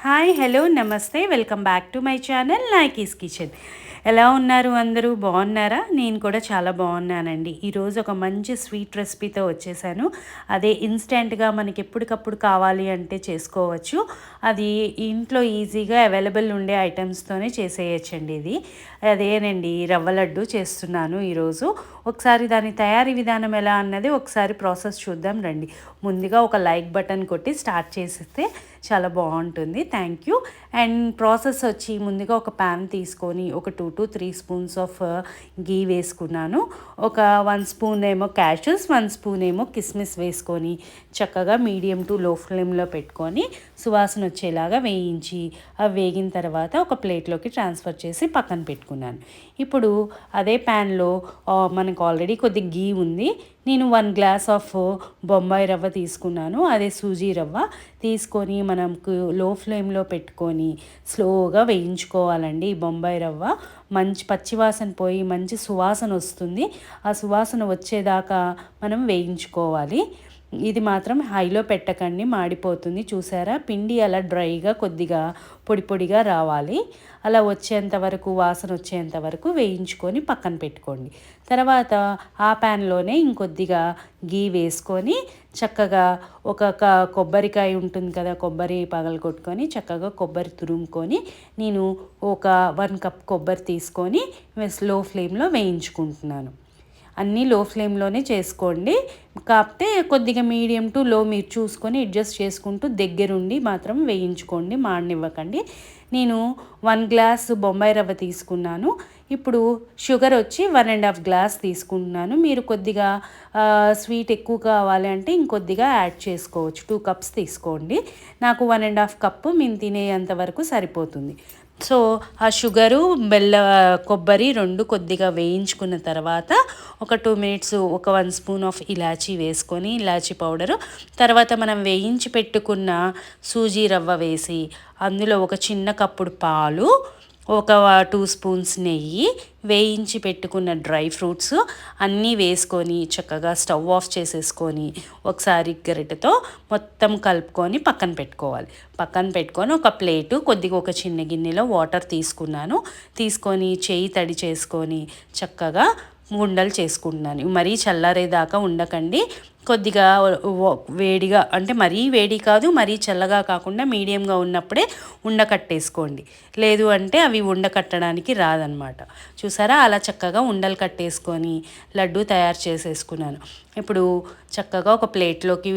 Hi hello నమస్తే welcome back to my channel Nayaki's kitchen. ఎలా ఉన్నారు అందరూ? బాగున్నారా? నేను కూడా చాలా బాగున్నానండి. ఈరోజు ఒక మంచి స్వీట్ రెసిపీతో వచ్చేసాను. అదే ఇన్స్టెంట్గా మనకి ఎప్పటికప్పుడు కావాలి అంటే చేసుకోవచ్చు. అది ఇంట్లో ఈజీగా అవైలబుల్ ఉండే ఐటమ్స్తోనే చేసేయచ్చండి. ఇది అదేనండి, రవ్వ లడ్డు చేస్తున్నాను ఈరోజు. ఒకసారి దాని తయారీ విధానం ఎలా అన్నది ఒకసారి ప్రాసెస్ చూద్దాం రండి. ముందుగా ఒక లైక్ బటన్ కొట్టి స్టార్ట్ చేస్తే చాలా బాగుంటుంది. Thank you. అండ్ ప్రాసెస్ వచ్చి ముందుగా ఒక ప్యాన్ తీసుకొని ఒక 2 to 3 స్పూన్స్ ఆఫ్ గీ వేసుకున్నాను. ఒక 1 స్పూన్ ఏమో క్యాషెస్, 1 స్పూన్ ఏమో కిస్మిస్ వేసుకొని చక్కగా మీడియం టు లో ఫ్లేమ్లో పెట్టుకొని సువాసన వచ్చేలాగా వేయించి అవి వేగిన తర్వాత ఒక ప్లేట్లోకి ట్రాన్స్ఫర్ చేసి పక్కన పెట్టుకున్నాను. ఇప్పుడు అదే ప్యాన్లో మనకు ఆల్రెడీ కొద్ది గీ ఉంది. నేను 1 గ్లాస్ ఆఫ్ బొంబాయి రవ్వ తీసుకున్నాను. అదే సూజీ రవ్వ తీసుకొని మనకు లో ఫ్లేమ్లో పెట్టుకొని స్లోగా వేయించుకోవాలండి. ఈ బొంబాయి రవ్వ మంచి పచ్చివాసన పోయి మంచి సువాసన వస్తుంది. ఆ సువాసన వచ్చేదాకా మనం వేయించుకోవాలి. ఇది మాత్రం హైలో పెట్టకండి, మాడిపోతుంది. చూసారా, పిండి అలా డ్రైగా కొద్దిగా పొడి పొడిగా రావాలి. అలా వచ్చేంత వరకు, వాసన వచ్చేంత వరకు వేయించుకొని పక్కన పెట్టుకోండి. తర్వాత ఆ ప్యాన్లోనే ఇంకొద్దిగా గీ వేసుకొని చక్కగా ఒక కొబ్బరికాయ ఉంటుంది కదా, కొబ్బరి పగలగొట్టుకొని చక్కగా కొబ్బరి తురుముకొని నేను ఒక 1 కప్ కొబ్బరి తీసుకొని స్లో ఫ్లేమ్లో వేయించుకుంటున్నాను. అన్నీ లో ఫ్లేమ్లోనే చేసుకోండి. కాకపోతే కొద్దిగా మీడియం టు లో మీరు చూసుకొని అడ్జస్ట్ చేసుకుంటూ దగ్గరుండి మాత్రం వేయించుకోండి, మాడనివ్వకండి. నేను 1 గ్లాస్ బొంబాయి రవ్వ తీసుకున్నాను. ఇప్పుడు షుగర్ వచ్చి 1.5 గ్లాస్ తీసుకుంటున్నాను. మీరు కొద్దిగా స్వీట్ ఎక్కువ కావాలి అంటే ఇంకొద్దిగా యాడ్ చేసుకోవచ్చు. 2 కప్స్ తీసుకోండి. నాకు 1.5 కప్పు మేము తినేంత వరకు సరిపోతుంది. సో ఆ షుగరు, కొబ్బరి 2 కొద్దిగా వేయించుకున్న తర్వాత ఒక 2 మినిట్స్ ఒక 1 స్పూన్ ఆఫ్ ఇలాచీ వేసుకొని, ఇలాచీ పౌడరు, తర్వాత మనం వేయించి పెట్టుకున్న సూజీ రవ్వ వేసి అందులో ఒక చిన్న కప్పుడు పాలు, ఒక 2 స్పూన్స్ నెయ్యి, వేయించి పెట్టుకున్న డ్రై ఫ్రూట్స్ అన్నీ వేసుకొని చక్కగా స్టవ్ ఆఫ్ చేసేసుకొని ఒకసారి గరిటెతో మొత్తం కలుపుకొని పక్కన పెట్టుకోవాలి. పక్కన పెట్టుకొని ఒక ప్లేటు, కొద్దిగా ఒక చిన్న గిన్నెలో వాటర్ తీసుకున్నాను. తీసుకొని చేయి తడి చేసుకొని చక్కగా ఉండలు చేసుకుంటున్నాను. మరీ చల్లారేదాకా ఉండకండి. కొద్దిగా వేడిగా, అంటే మరీ వేడి కాదు, మరీ చల్లగా కాకుండా మీడియంగా ఉన్నప్పుడే ఉండకట్టేసుకోండి. లేదు అంటే అవి ఉండకట్టడానికి రాదనమాట. చూసారా, అలా చక్కగా ఉండలు కట్టేసుకొని లడ్డు తయారు చేసేసుకున్నాను. ఇప్పుడు చక్కగా ఒక ప్లేట్లోకి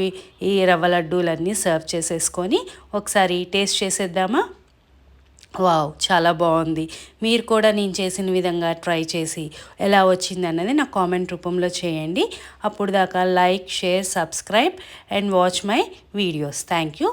ఈ రవ్వ లడ్డూలన్నీ సర్వ్ చేసేసుకొని ఒకసారి టేస్ట్ చేసేద్దామా? వావ్, చాలా బాగుంది. మీరు కూడా నేను చేసిన విధంగా ట్రై చేసి ఎలా వచ్చింది అన్నది నాకు కామెంట్ రూపంలో చేయండి. అప్పుడు దాకా like, share, subscribe and watch my videos. Thank you.